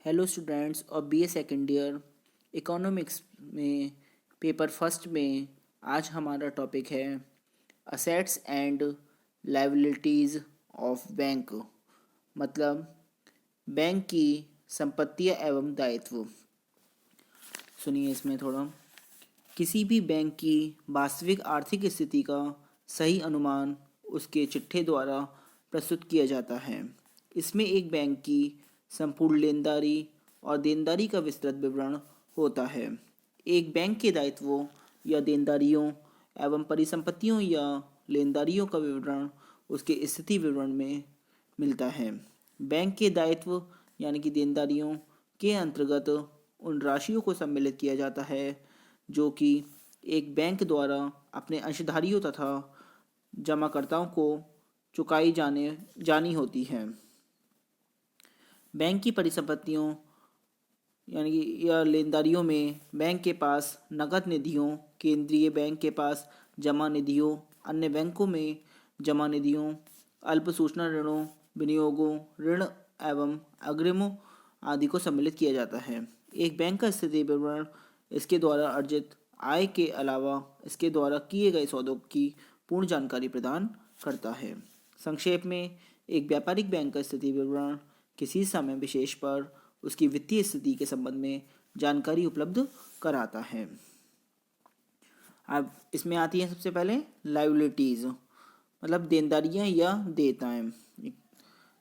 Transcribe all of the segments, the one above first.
Hello students और BA second year economics में paper first में आज हमारा टॉपिक है assets and liabilities of bank. मतलब बैंक की संपत्तियां एवं दायित्व। सुनिए इसमें थोड़ा। किसी भी बैंक की वास्तविक आर्थिक स्थिति का सही अनुमान उसके चिट्ठे द्वारा प्रस्तुत किया जाता है। इसमें एक बैंक की संपूर्ण लेनदारी और देनदारी का विस्तृत विवरण होता है। एक बैंक के दायित्वों या देनदारियों एवं परिसंपत्तियों या लेनदारियों का विवरण उसके स्थिति विवरण में मिलता है। बैंक के दायित्व यानी कि देनदारियों के अंतर्गत उन राशियों को सम्मिलित किया जाता है जो कि एक बैंक द्वारा अपने अंशधारियों तथा जमाकर्ताओं को चुकाई जानी होती है। बैंक की परिसंपत्तियों यानी कि या लेनदारियों में बैंक के पास नकद निधियों, केंद्रीय बैंक के पास जमा निधियों, अन्य बैंकों में जमा निधियों, अल्प सूचना ऋणों, विनियोगों, ऋण एवं अग्रिमों आदि को सम्मिलित किया जाता है। एक बैंक का स्थिति विवरण इसके द्वारा अर्जित आय के अलावा इसके द्वारा किए गए सौदों की पूर्ण जानकारी प्रदान करता है। संक्षेप में, एक व्यापारिक बैंक का स्थिति विवरण किसी समय विशेष पर उसकी वित्तीय स्थिति के संबंध में जानकारी उपलब्ध कराता है। अब इसमें आती है सबसे पहले लायबिलिटीज़, मतलब देनदारियां या देयताएं।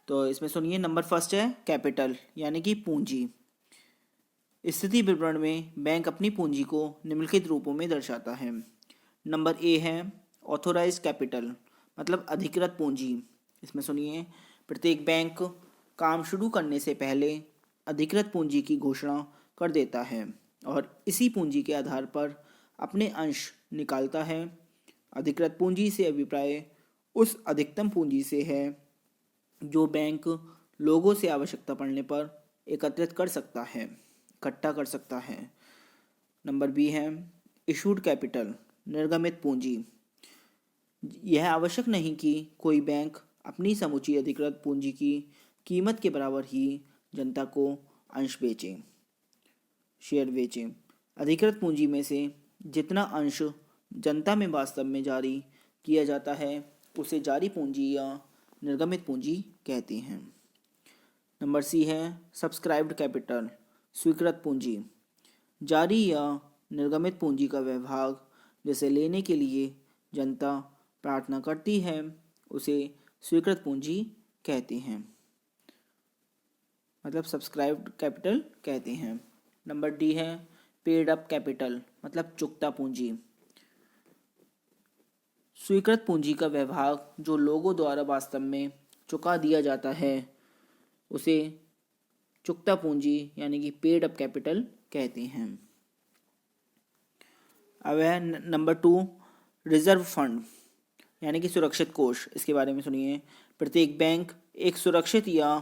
तो इसमें सुनिए, नंबर फर्स्ट है कैपिटल यानी कि पूंजी। स्थिति विवरण में बैंक अपनी पूंजी को निम्नलिखित रूपों में दर्शाता है। नंबर ए है ऑथोराइज्ड कैपिटल, मतलब अधिकृत पूंजी। इसमें सुनिए, प्रत्येक बैंक काम शुरू करने से पहले अधिकृत पूंजी की घोषणा कर देता है और इसी पूंजी के आधार पर अपने अंश निकालता है। अधिकृत पूंजी से अभिप्राय उस अधिकतम पूंजी से है जो बैंक लोगों से आवश्यकता पड़ने पर एकत्रित कर सकता है, इकट्ठा कर सकता है। नंबर बी है इशूड कैपिटल, निर्गमित पूंजी। यह आवश्यक नहीं कि कोई बैंक अपनी समूची अधिकृत पूंजी की कीमत के बराबर ही जनता को अंश बेचे, शेयर बेचे। अधिकृत पूंजी में से जितना अंश जनता में वास्तव में जारी किया जाता है उसे जारी पूंजी या निर्गमित पूंजी कहते हैं। नंबर सी है सब्सक्राइब्ड कैपिटल, स्वीकृत पूंजी। जारी या निर्गमित पूंजी का वह भाग जिसे लेने के लिए जनता प्रार्थना करती है उसे स्वीकृत पूंजी कहते हैं, मतलब सब्सक्राइब्ड कैपिटल कहते हैं। नंबर डी है पेड अप कैपिटल, मतलब चुकता पूंजी। स्वीकृत पूंजी का वह भाग जो लोगों द्वारा वास्तव में चुका दिया जाता है उसे चुकता पूंजी यानी कि पेड अप कैपिटल कहते हैं। अब है नंबर टू रिजर्व फंड यानी कि सुरक्षित कोष। इसके बारे में सुनिए, प्रत्येक बैंक एक सुरक्षित या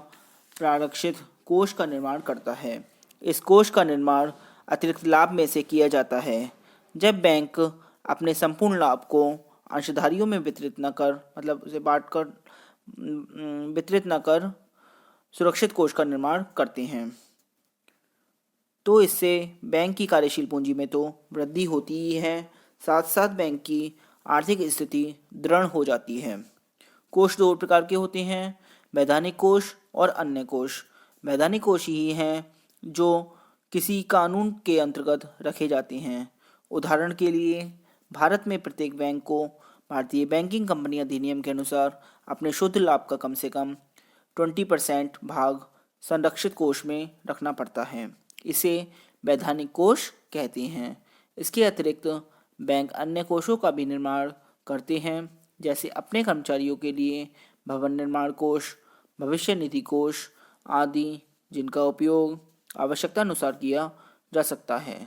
प्रारक्षित कोष का निर्माण करता है। इस कोष का निर्माण अतिरिक्त लाभ में से किया जाता है। जब बैंक अपने संपूर्ण लाभ को अंशधारियों में वितरित न कर, मतलब उसे बांट कर वितरित न कर सुरक्षित कोष का निर्माण करते हैं तो इससे बैंक की कार्यशील पूंजी में तो वृद्धि होती ही है, साथ साथ बैंक की आर्थिक स्थिति दृढ़ हो जाती है। कोष दो प्रकार के होते हैं, वैधानिक कोष और अन्य कोष। वैधानिक कोष ही हैं जो किसी कानून के अंतर्गत रखे जाते हैं। उदाहरण के लिए, भारत में प्रत्येक बैंक को भारतीय बैंकिंग कंपनी अधिनियम के अनुसार अपने शुद्ध लाभ का कम से कम 20% भाग संरक्षित कोष में रखना पड़ता है। इसे वैधानिक कोष कहते हैं। इसके अतिरिक्त बैंक अन्य कोषों का भी निर्माण करते हैं, जैसे अपने कर्मचारियों के लिए भवन निर्माण कोष, भविष्य निधि कोष आदि, जिनका उपयोग आवश्यकता अनुसार किया जा सकता है।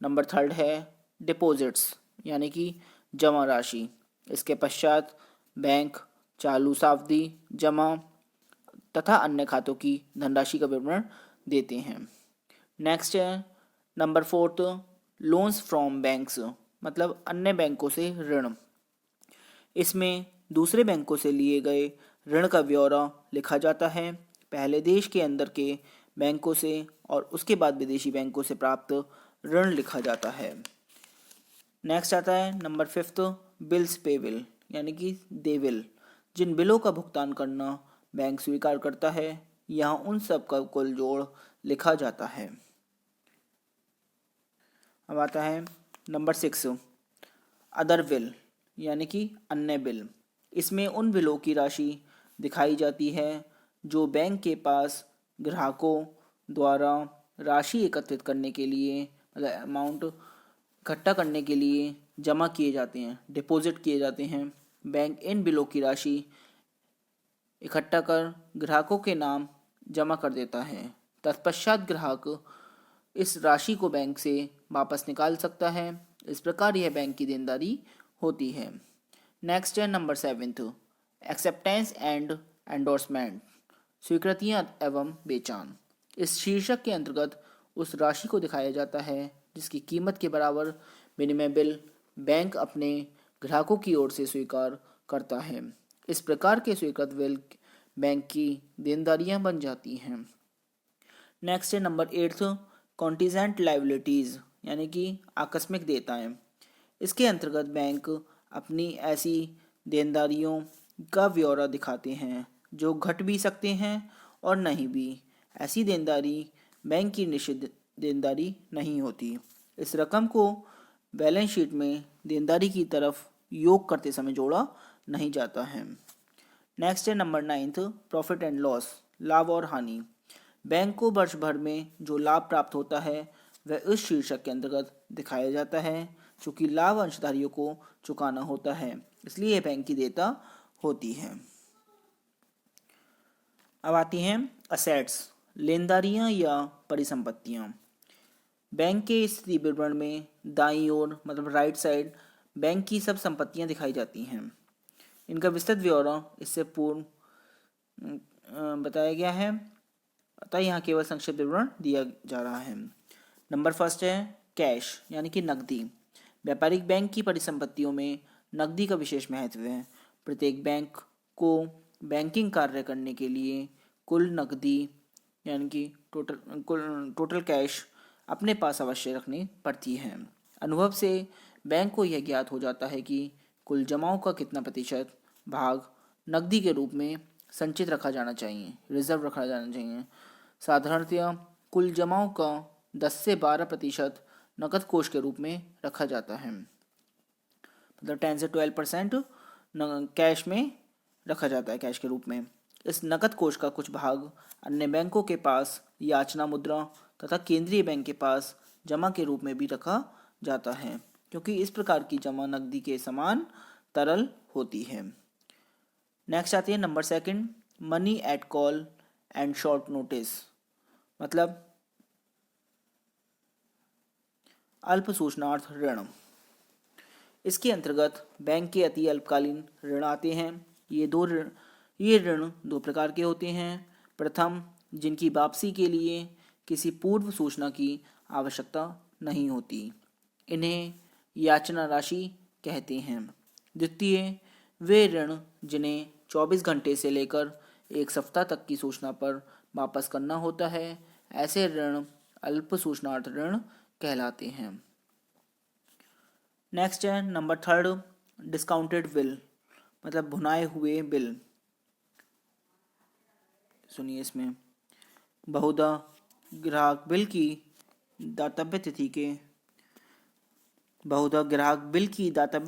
नंबर थर्ड है डिपॉजिट्स यानी कि जमा राशि। इसके पश्चात बैंक चालू सावधि जमा तथा अन्य खातों की धनराशि का विवरण देते हैं। नेक्स्ट है number fourth loans from banks, मतलब अन्य बैंकों से ऋण। इसमें दूसरे बैंकों से लिए गए ऋण का ब्यौरा लिखा जाता है। पहले देश के अंदर के बैंकों से और उसके बाद विदेशी बैंकों से प्राप्त ऋण लिखा जाता है। नेक्स्ट आता है नंबर 5 बिल्स पेबल यानी कि देविल। जिन बिलों का भुगतान करना बैंक स्वीकार करता है, यहाँ उन सब का कुल जोड़ लिखा जाता है। अब आता है नंबर 6 अदर बिल यानी कि अन्य बिल। इसमें उन बिलों की राशि दिखाई जाती है जो बैंक के पास ग्राहकों द्वारा राशि एकत्रित करने के लिए, मतलब अमाउंट इकट्ठा करने के लिए जमा किए जाते हैं, डिपॉजिट किए जाते हैं। बैंक इन बिलों की राशि इकट्ठा कर ग्राहकों के नाम जमा कर देता है। तत्पश्चात ग्राहक इस राशि को बैंक से वापस निकाल सकता है। इस प्रकार यह बैंक की देनदारी होती है। नेक्स्ट है नंबर 7 एक्सेप्टेंस एंड एंडोर्समेंट, स्वीकृतियां एवं बेचान। इस शीर्षक के अंतर्गत उस राशि को दिखाया जाता है जिसकी कीमत के बराबर विनिमय बिल बैंक अपने ग्राहकों की ओर से स्वीकार करता है। इस प्रकार के स्वीकृत बिल बैंक की देनदारियां बन जाती हैं। नेक्स्ट है नंबर 8 कॉन्टीजेंट लायबिलिटीज़ यानी कि आकस्मिक देयताएं। इसके अंतर्गत बैंक अपनी ऐसी देनदारियों का ब्यौरा दिखाते हैं जो घट भी सकते हैं और नहीं भी। ऐसी देनदारी बैंक की निश्चित देनदारी नहीं होती। इस रकम को बैलेंस शीट में देनदारी की तरफ योग करते समय जोड़ा नहीं जाता है। नेक्स्ट है नंबर 9 प्रॉफिट एंड लॉस, लाभ और हानि। बैंक को वर्ष भर में जो लाभ प्राप्त होता है वह इस शीर्षक के अंतर्गत दिखाया जाता है। चूँकि लाभ अंशधारियों को चुकाना होता है, इसलिए यह बैंक की देयता होती है। अब आती हैं असेट्स, लेनदारियां या परिसंपत्तियां। बैंक के स्थिति विवरण में दाईं ओर मतलब राइट साइड बैंक की सब संपत्तियां दिखाई जाती हैं। इनका विस्तृत ब्यौरा इससे पूर्व बताया गया है, अतः यहाँ केवल संक्षिप्त विवरण दिया जा रहा है। नंबर 1 है कैश यानी कि नकदी। व्यापारिक बैंक की परिसंपत्तियों में नकदी का विशेष महत्व है। प्रत्येक बैंक को बैंकिंग कार्य करने के लिए कुल नकदी यानी कि टोटल कैश अपने पास अवश्य रखनी पड़ती है। अनुभव से बैंक को यह ज्ञात हो जाता है कि कुल जमाओं का कितना प्रतिशत भाग नकदी के रूप में संचित रखा जाना चाहिए, रिजर्व रखा जाना चाहिए। साधारणतया कुल जमाओं का 10 से 12% नकद कोष के रूप में रखा जाता है, मतलब 10 से 12% कैश में रखा जाता है, कैश के रूप में। इस नकद कोष का कुछ भाग अन्य बैंकों के पास याचना मुद्रा तथा केंद्रीय बैंक के पास जमा के रूप में भी रखा जाता है, क्योंकि इस प्रकार की जमा नकदी के समान तरल होती है। नेक्स्ट आती है number 2 money at call and short notice, मतलब अल्प सूचनार्थ ऋण। इसके अंतर्गत बैंक के अति अल्पकालीन ऋण आते हैं। ये ऋण दो प्रकार के होते हैं। प्रथम, जिनकी वापसी के लिए किसी पूर्व सूचना की आवश्यकता नहीं होती, इन्हें याचना राशि कहते हैं। द्वितीय, वे ऋण जिन्हें 24 घंटे से लेकर 1 सप्ताह तक की सूचना पर वापस करना होता है, ऐसे ऋण अल्प सूचनार्थ ऋण कहलाते हैं। नेक्स्ट है नंबर 3 डिस्काउंटेड बिल, मतलब भुनाए हुए बिल। सुनिए, इसमें बहुधा ग्राहक बिल की दातव्य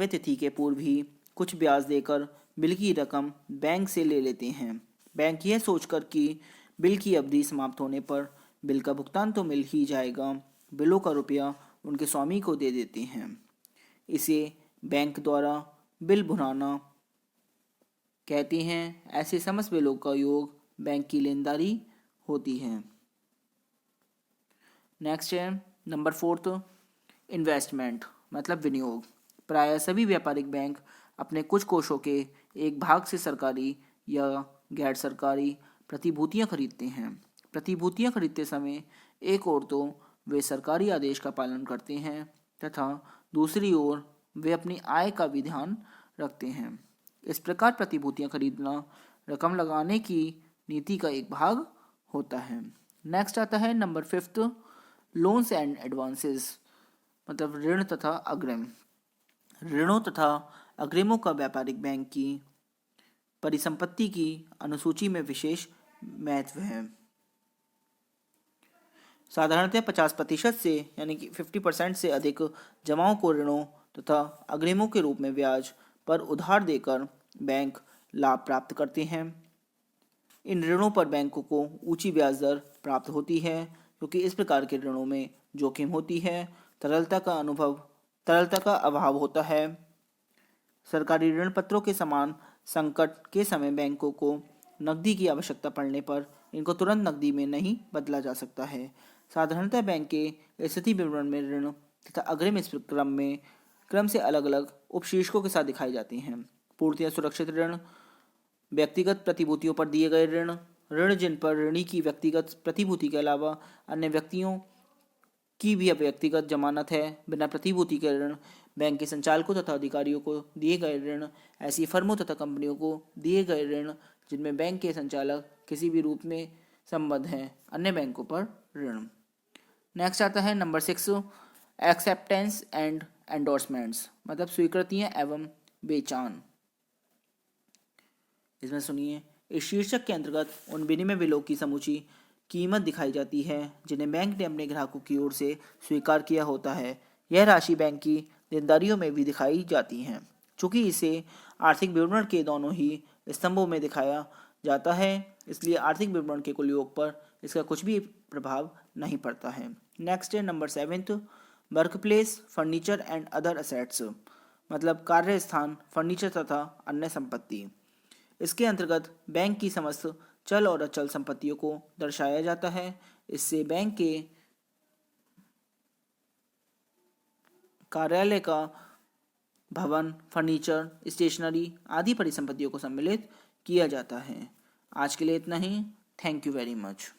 तिथि के पूर्व ही कुछ ब्याज देकर बिल की रकम बैंक से ले लेते हैं। बैंक यह सोचकर कि बिल की अवधि समाप्त होने पर बिल का भुगतान तो मिल ही जाएगा, बिलों का रुपया उनके स्वामी को दे देते हैं। इसे बैंक द्वारा बिल भुनाना कहते हैं। ऐसे समस्त बिलों का योग बैंक की लेनदारी होती है। नेक्स्ट है नंबर 4 इन्वेस्टमेंट, मतलब विनियोग। प्रायः सभी व्यापारिक बैंक अपने कुछ कोषों के एक भाग से सरकारी या गैर सरकारी प्रतिभूतियां खरीदते हैं। प्रतिभूतियां खरीदते समय एक ओर तो वे सरकारी आदेश का पालन करते हैं तथा दूसरी ओर वे अपनी आय का भी ध्यान रखते हैं। इस प्रकार प्रतिभूतियां खरीदना रकम लगाने की नीति का एक भाग होता है। नेक्स्ट आता है नंबर 5 लोन्स एंड एडवांसेस, मतलब ऋण तथा अग्रिम। ऋणों तथा अग्रिमों का व्यापारिक बैंक की परिसंपत्ति की अनुसूची में विशेष महत्व है। साधारणतः 50% से यानी कि 50% से अधिक जमाओं को ऋणों तथा अग्रिमों के रूप में ब्याज पर उधार देकर बैंक लाभ प्राप्त करते हैं। इन ऋणों पर बैंकों को ऊंची ब्याज दर प्राप्त होती है क्योंकि इस प्रकार के ऋणों में जोखिम होती है, तरलता का अभाव होता है। सरकारी ऋण पत्रों के समान संकट के समय बैंकों को नकदी की आवश्यकता पड़ने पर इनको तुरंत नकदी में नहीं बदला जा सकता है। साधारणतः बैंक के स्थिति विवरण में ऋण तथा अग्रिम इस क्रम से अलग अलग उपशीर्षकों के साथ दिखाई जाती हैं। पूर्णतया सुरक्षित ऋण, व्यक्तिगत प्रतिभूतियों पर दिए गए ऋण, ऋण जिन पर ऋणी की व्यक्तिगत प्रतिभूति के अलावा अन्य व्यक्तियों की भी व्यक्तिगत जमानत है, बिना प्रतिभूति के ऋण, बैंक के संचालकों तथा अधिकारियों को दिए गए ऋण, ऐसी फर्मों तथा कंपनियों को दिए गए ऋण जिनमें बैंक के संचालक किसी भी रूप में संबद्ध हैं, अन्य बैंकों पर ऋण। नेक्स्ट आता है नंबर 6 एक्सेप्टेंस एंड एंडोर्समेंट्स, मतलब स्वीकृतियां एवं बेचान। इसमें सुनिए, इस शीर्षक के अंतर्गत उन विनिमय बिलों की समूची कीमत दिखाई जाती है जिन्हें बैंक ने अपने ग्राहकों की ओर से स्वीकार किया होता है। यह राशि बैंक की देनदारियों में भी दिखाई जाती है। चूंकि इसे आर्थिक विवरण के दोनों ही स्तंभों में दिखाया जाता है, इसलिए आर्थिक विवरण के कुल योग पर इसका कुछ भी प्रभाव नहीं पड़ता है। नेक्स्ट है number 7 workplace furniture and other assets, मतलब कार्य स्थान, फर्नीचर तथा अन्य संपत्ति। इसके अंतर्गत बैंक की समस्त चल और अचल संपत्तियों को दर्शाया जाता है। इससे बैंक के कार्यालय का भवन, फर्नीचर, स्टेशनरी आदि परिसंपत्तियों को सम्मिलित किया जाता है। आज के लिए इतना ही। Thank you very much.